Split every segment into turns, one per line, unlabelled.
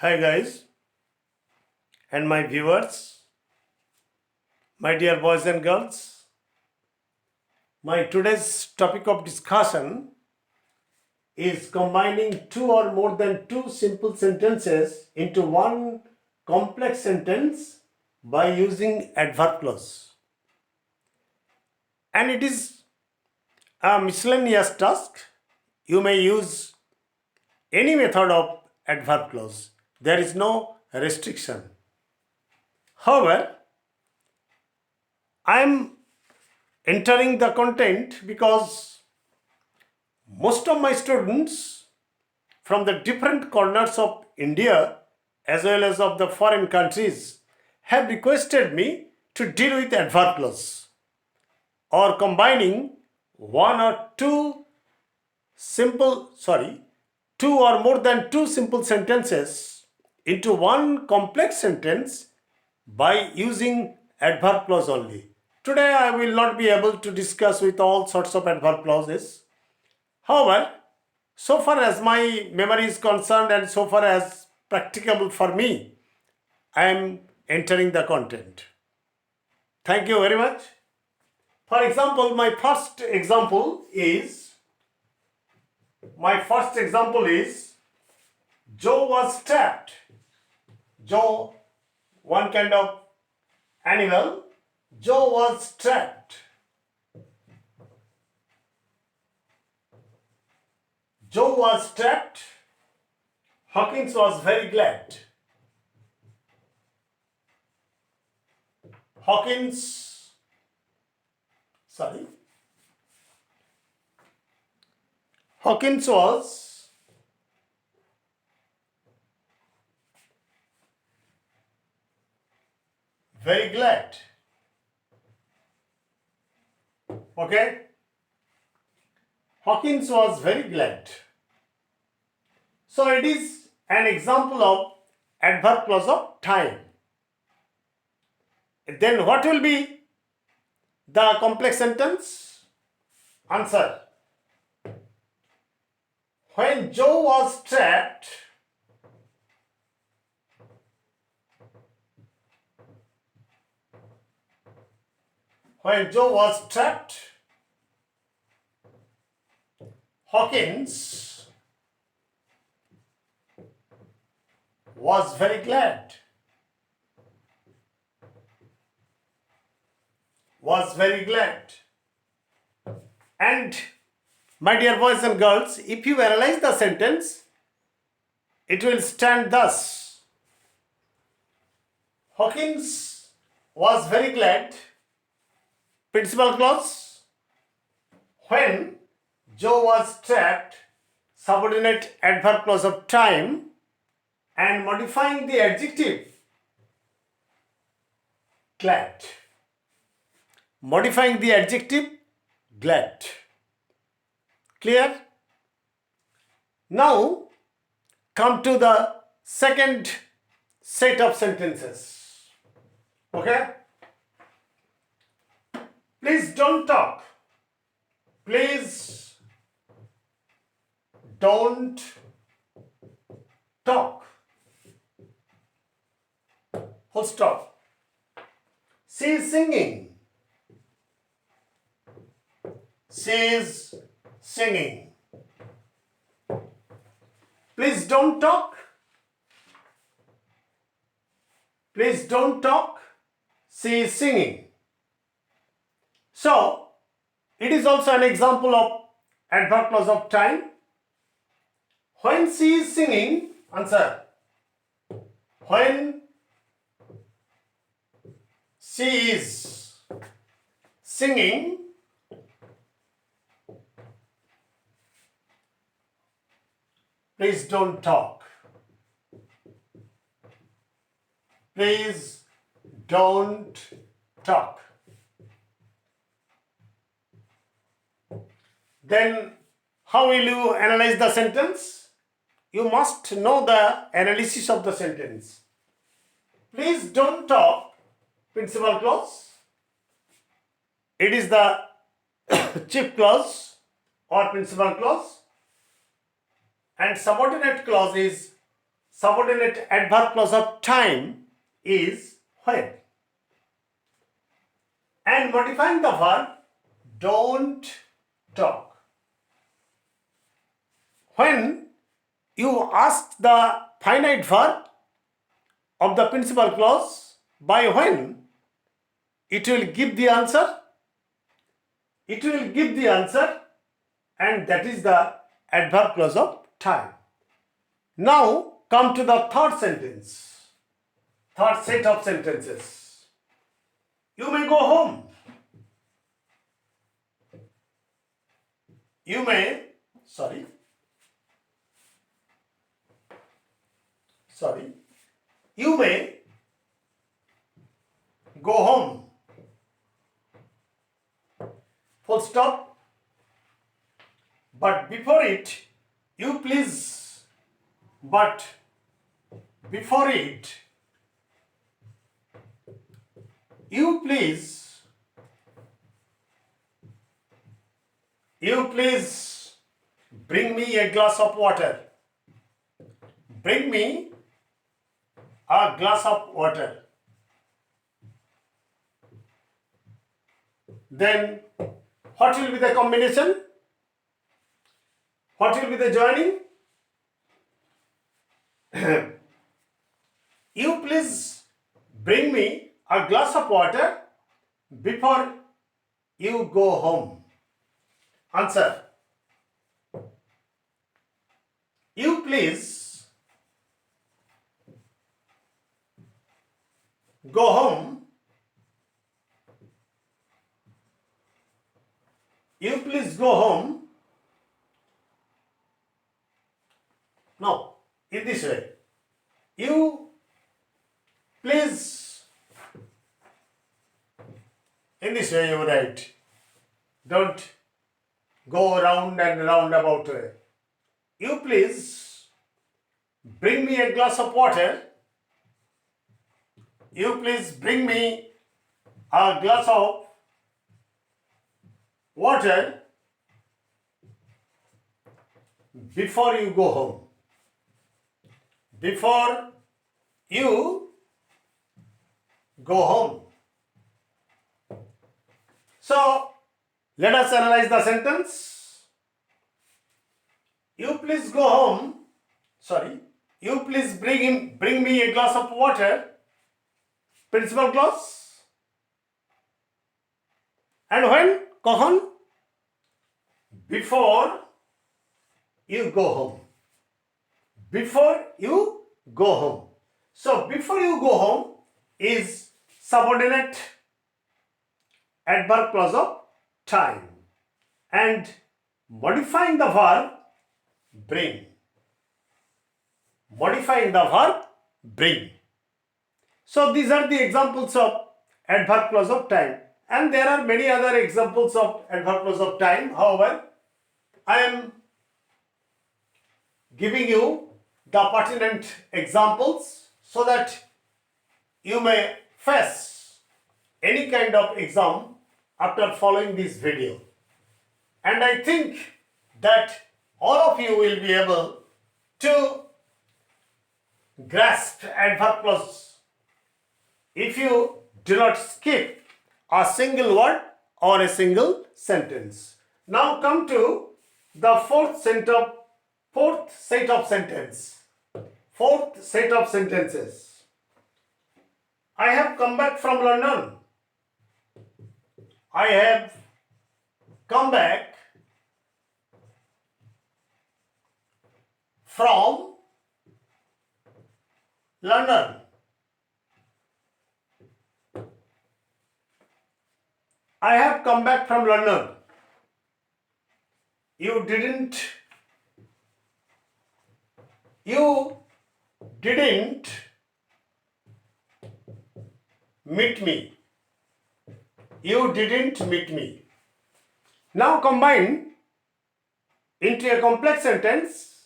Hi guys and my viewers, my dear boys and girls. My today's topic of discussion is combining two or more than two simple sentences into one complex sentence by using adverb clause. And it is a miscellaneous task. You may use any method of adverb clause. There is no restriction. However, I am entering the content because most of my students from the different corners of India as well as of the foreign countries have requested me to deal with adverb clause or combining one or two two or more than two simple sentences into one complex sentence by using adverb clause only. Today I will not be able to discuss with all sorts of adverb clauses. However, so far as my memory is concerned and so far as practicable for me, I am entering the content. Thank you very much. For example, my first example is Joe was trapped. Joe, one kind of animal. Joe was trapped. Joe was trapped. Hawkins was very glad. Hawkins was very glad. Okay? Hawkins was very glad. So it is an example of adverb clause of time. Then what will be the complex sentence? Answer. When Joe was trapped, Hawkins was very glad. And my dear boys and girls, if you analyze the sentence, it will stand thus. Hawkins was very glad. Principal clause. When Joe was trapped, subordinate adverb clause of time, and modifying the adjective glad. Modifying the adjective glad. Clear? Now come to the second set of sentences. Okay? Please don't talk. Please don't talk. Full stop. She is singing. She is singing. Please don't talk. Please don't talk. She is singing. So, it is also an example of adverb clause of time. When she is singing, answer. When she is singing, please don't talk. Please don't talk. Then how will you analyze the sentence? You must know the analysis of the sentence. Please don't talk, principal clause. It is the chief clause or principal clause. And subordinate clause is subordinate adverb clause of time is when. And modifying the verb, don't talk. When you ask the finite verb of the principal clause by when, it will give the answer. It will give the answer, and that is the adverb clause of time. Now come to the third sentence, third set of sentences. You may go home. You may, you may go home. Full stop. But before it, you please, but before it, you please bring me a glass of water. Bring me a glass of water. Then what will be the combination? What will be the joining? You please bring me a glass of water before you go home. Answer. You please go home. You please go home. No, in this way. You please, in this way you write. Don't go round and round about way. You please bring me a glass of water. You please bring me a glass of water before you go home. Before you go home. So, let us analyze the sentence. You please go home. You please bring me a glass of water. Principal clause. And when? Kahan? Before you go home. Before you go home. So, before you go home is subordinate adverb clause of time. And modifying the verb, bring. Modifying the verb, bring. So, these are the examples of adverb clause of time. And there are many other examples of adverb clause of time. However, I am giving you the pertinent examples so that you may face any kind of exam after following this video. And I think that all of you will be able to grasp adverb clause if you do not skip a single word or a single sentence. Now come to the fourth set of sentences. I have come back from London. I have come back from London. I have come back from London. You didn't meet me. You didn't meet me. Now combine into a complex sentence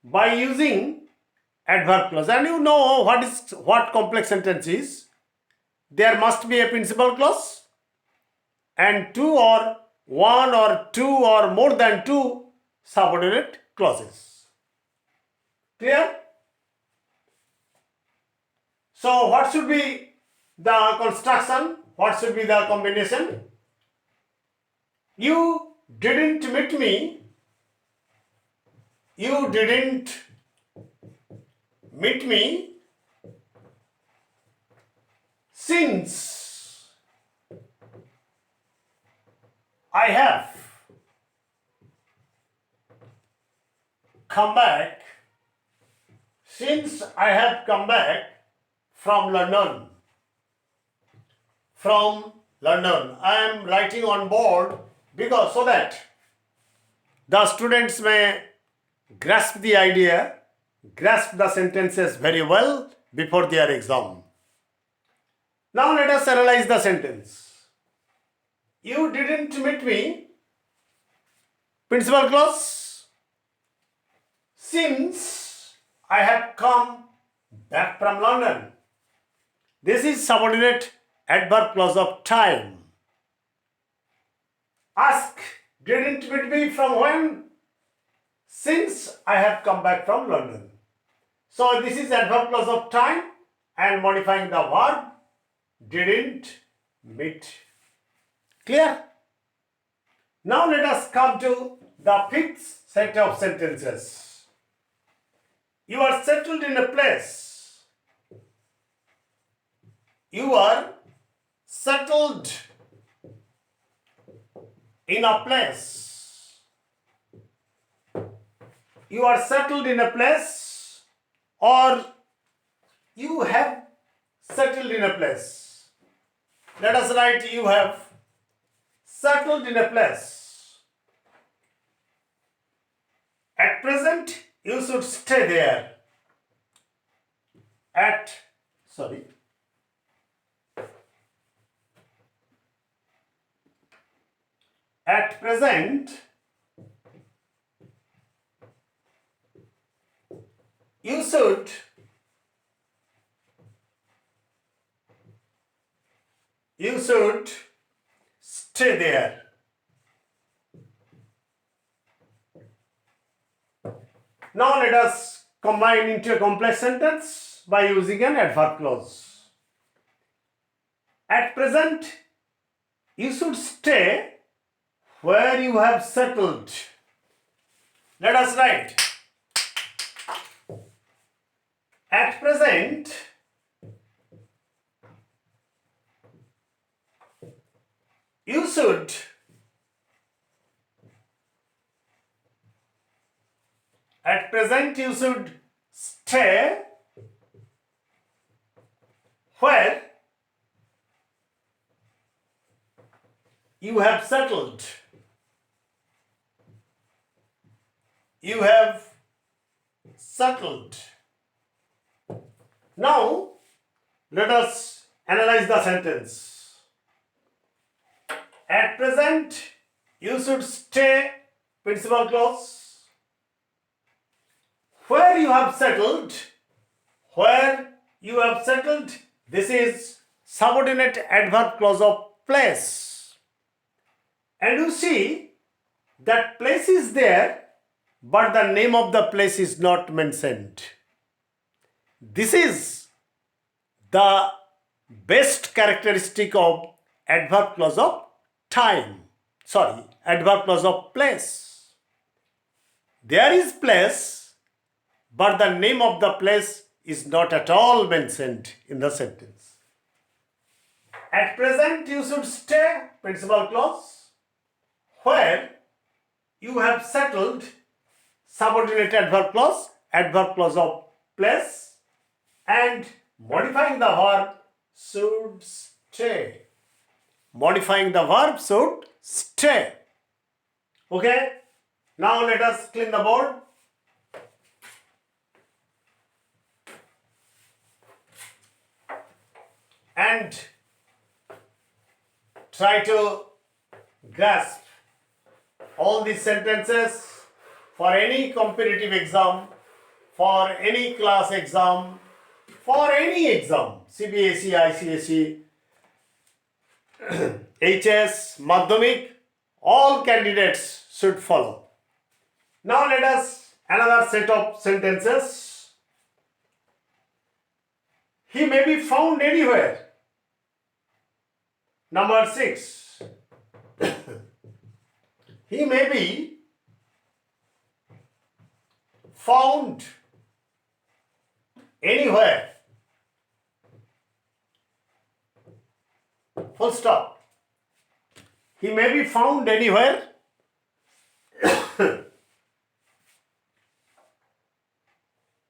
by using adverb clause. And you know what complex sentence is. There must be a principal clause and one or two or more than two subordinate clauses. Clear? So what should be the construction? What should be the combination? You didn't meet me. You didn't meet me since I have come back. Since I have come back from London. From London. I am writing on board because so that the students may grasp the idea, grasp the sentences very well before their exam. Now let us analyze the sentence. You didn't meet me. Principal clause. Since I have come back from London. This is subordinate adverb clause of time. Ask, didn't meet me from when? Since I have come back from London. So this is adverb clause of time and modifying the verb didn't meet. Clear? Now let us come to the fifth set of sentences. You are settled in a place. You are settled in a place. You are settled in a place, or you have settled in a place. Let us write you have settled in a place. At present, you should stay there. At present, you should stay there. Now let us combine into a complex sentence by using an adverb clause. At present, you should stay where you have settled. Let us write. At present, you should stay where you have settled. You have settled. Now, let us analyze the sentence. At present, you should stay, principal clause. Where you have settled, this is subordinate adverb clause of place. And you see that place is there, but the name of the place is not mentioned. This is the best characteristic of adverb clause of adverb clause of place. There is place, but the name of the place is not at all mentioned in the sentence. At present, you should stay, principal clause, where you have settled, subordinate adverb clause of place, and modifying the verb should stay. Modifying the verb should stay. Okay? Now let us clean the board. And try to grasp all these sentences for any competitive exam, for any class exam, for any exam, CBSE, ICSE, HS, Madhyamik, all candidates should follow. Now let us another set of sentences. He may be found anywhere. Number 6. He may be found anywhere. Full stop. He may be found anywhere.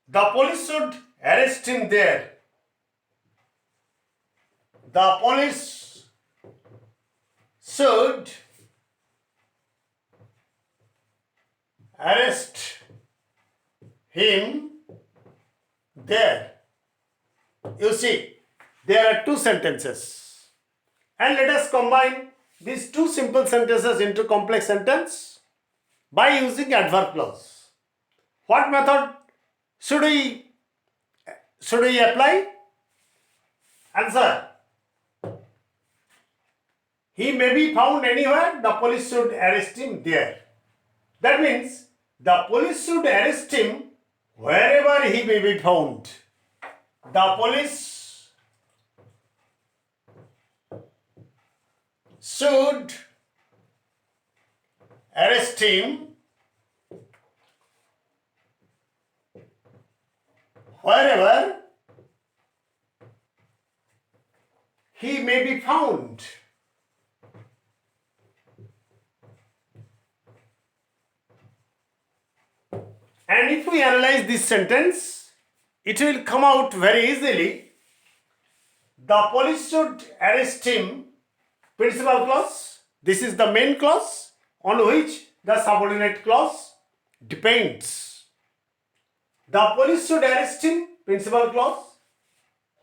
The police should arrest him there. The police should arrest him there. You see, there are two sentences. And let us combine these two simple sentences into complex sentence by using adverb clause. What method should we apply? Answer. He may be found anywhere, the police should arrest him there. That means the police should arrest him wherever he may be found. The police should arrest him wherever he may be found. And if we analyze this sentence, it will come out very easily. The police should arrest him, principal clause. This is the main clause on which the subordinate clause depends. The police should arrest him, principal clause,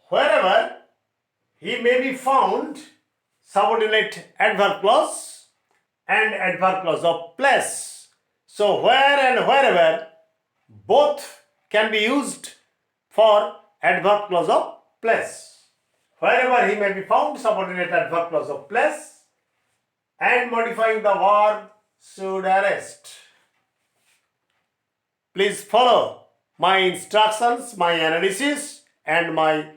wherever he may be found, subordinate adverb clause and adverb clause of place. So where and wherever both can be used for adverb clause of place. Wherever he may be found, subordinate adverb clause of place, and modifying the verb should arrest. Please follow my instructions, my analysis, and my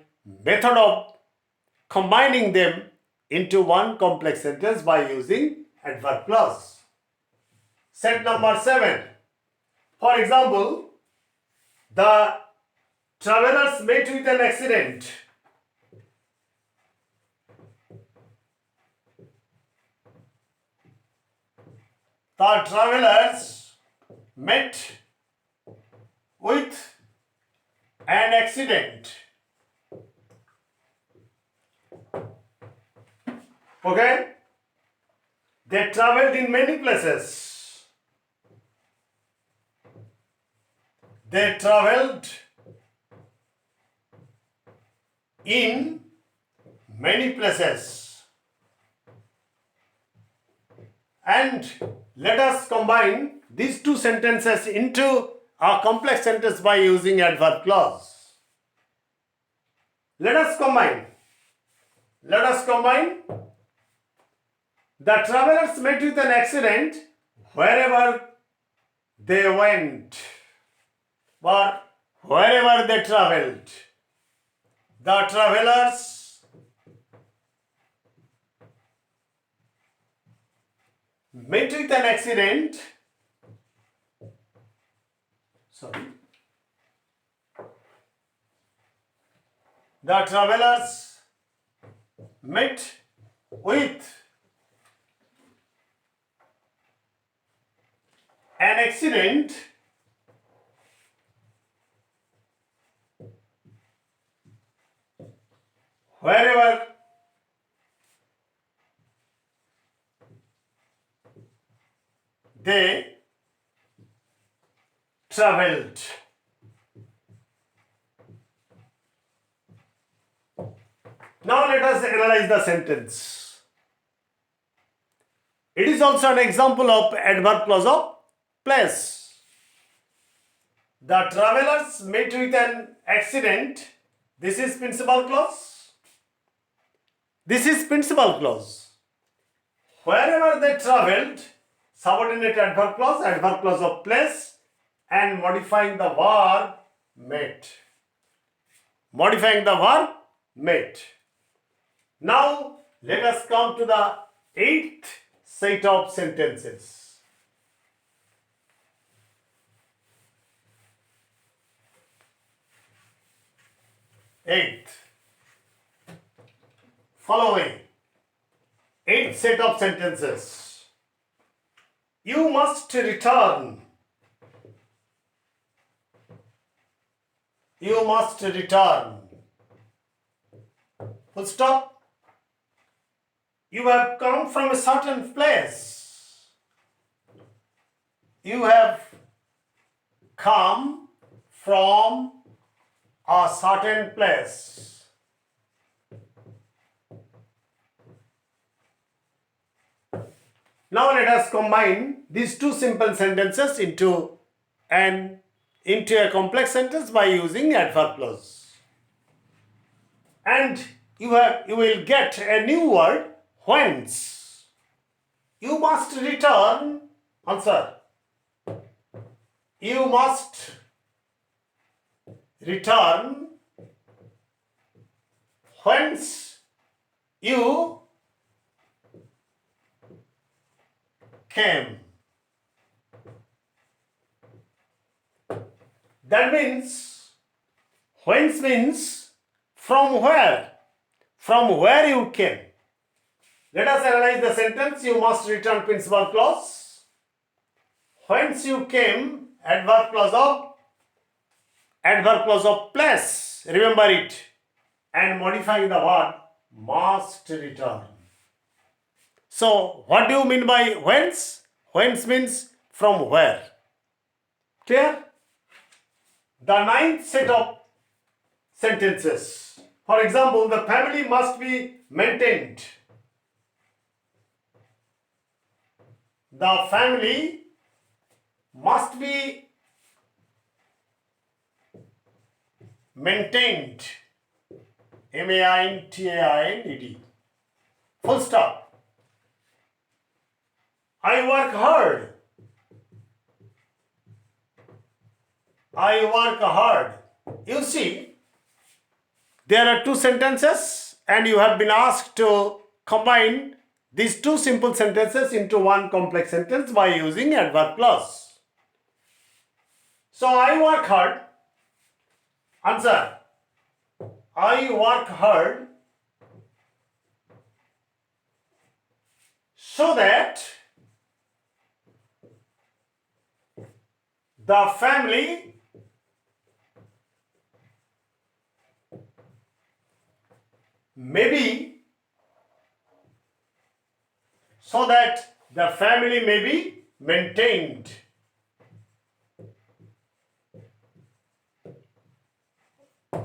method of combining them into one complex sentence by using adverb clause. Set number 7. For example, the travelers met with an accident. The travelers met with an accident. Okay? They traveled in many places. They traveled in many places. And let us combine these two sentences into a complex sentence by using adverb clause. Let us combine. The travelers met with an accident wherever they went, or wherever they traveled. The travelers met with an accident. The travelers met with an accident wherever they traveled. Now let us analyze the sentence. It is also an example of adverb clause of place. The travelers met with an accident. This is principal clause. This is principal clause. Wherever they traveled, subordinate adverb clause of place, and modifying the verb met. Modifying the verb met. Now let us come to the eighth set of sentences. Eighth. Following. Eighth set of sentences. You must return. You must return. Full stop. You have come from a certain place. You have come from a certain place. Now let us combine these two simple sentences into a complex sentence by using adverb clause. And you will get a new word, whence. You must return. Answer. You must return whence you came. That means, whence means from where? From where you came. Let us analyze the sentence. You must return principal clause. Whence you came, adverb clause of place. Remember it. And modifying the word must return. So, what do you mean by whence? Whence means from where. Clear? The ninth set of sentences. For example, the family must be maintained. The family must be maintained. maintained. Full stop. I work hard. I work hard. You see, there are two sentences and you have been asked to combine these two simple sentences into one complex sentence by using adverb clause. So, I work hard. Answer. I work hard so that the family may be maintained.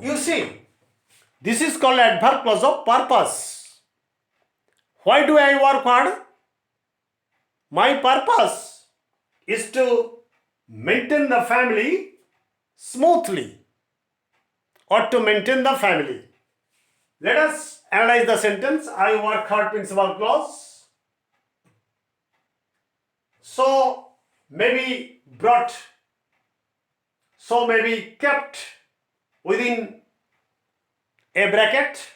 You see, this is called adverb clause of purpose. Why do I work hard? My purpose is to maintain the family smoothly or to maintain the family. Let us analyze the sentence. I work hard principal clause. So may be kept within a bracket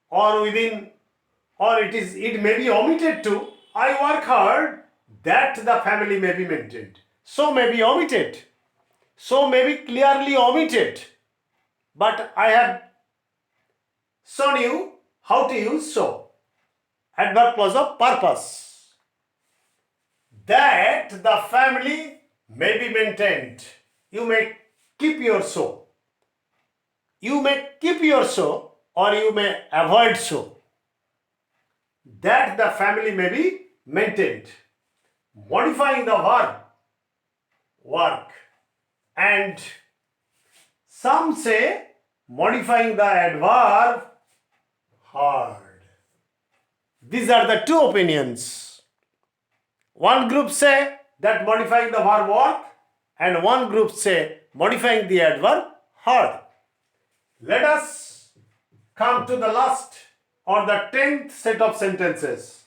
or it may be omitted to. I work hard that the family may be maintained. So may be omitted. So may be clearly omitted. But I have shown you how to use so. Adverb clause of purpose. That the family may be maintained. You may keep your so. You may keep your so or you may avoid so. That the family may be maintained. Modifying the verb work, and some say modifying the adverb hard. These are the two opinions. One group say that modifying the verb work, and one group say modifying the adverb hard. Let us come to the last or the 10th set of sentences.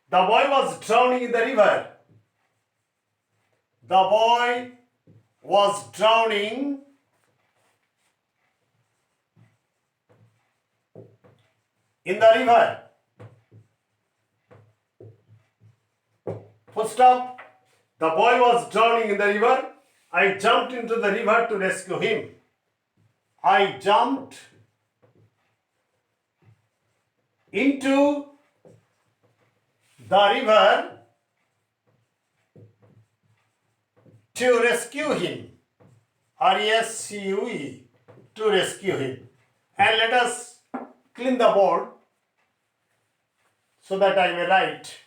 The boy was drowning in the river. The boy was drowning in the river. Full stop. The boy was drowning in the river. I jumped into the river to rescue him. I jumped into the river to rescue him. RESCUE, to rescue him. And let us clean the board so that I may write.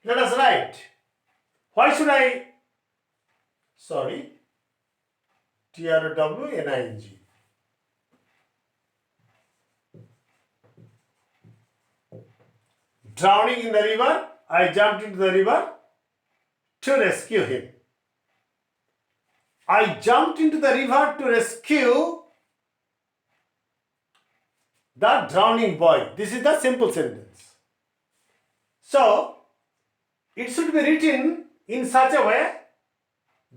Let us write. Why should I? Sorry. TRWNING. Drowning in the river, I jumped into the river to rescue him. I jumped into the river to rescue the drowning boy. This is the simple sentence. So, it should be written in such a way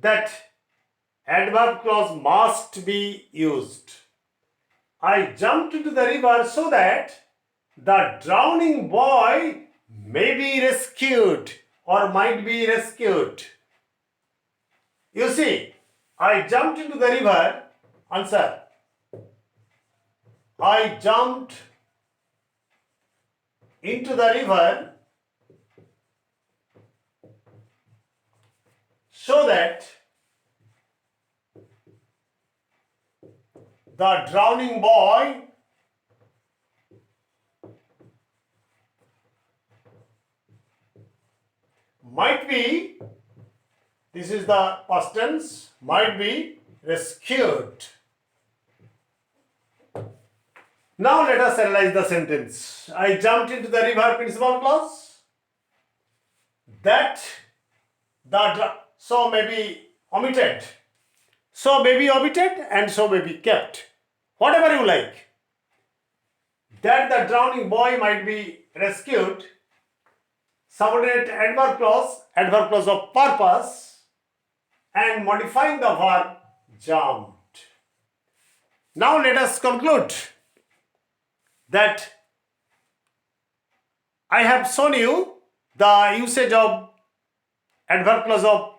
that adverb clause must be used. I jumped into the river so that the drowning boy may be rescued or might be rescued. You see, I jumped into the river. Answer. I jumped into the river so that the drowning boy might be, this is the past tense, might be rescued. Now let us analyze the sentence. I jumped into the river, principal clause. That so may be omitted. So may be omitted and so may be kept. Whatever you like. That the drowning boy might be rescued. Subordinate adverb clause of purpose, and modifying the verb jumped. Now let us conclude that I have shown you the usage of adverb clause of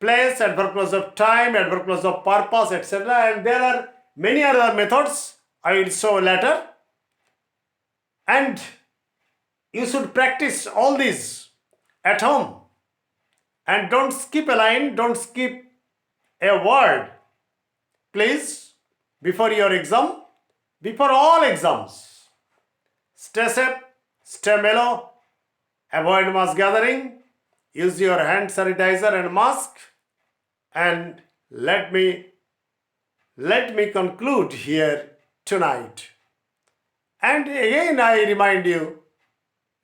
place, adverb clause of time, adverb clause of purpose, etc. And there are many other methods I will show later. And you should practice all these at home. And don't skip a line, don't skip a word. Please, before your exam, before all exams, stay safe, stay mellow, avoid mass gathering, use your hand sanitizer and mask, and let me conclude here tonight. And again I remind you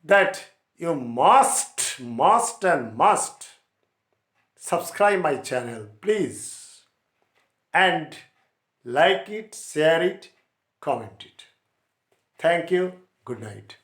that you must subscribe my channel, please, and like it, share it, comment it. Thank you. Good night.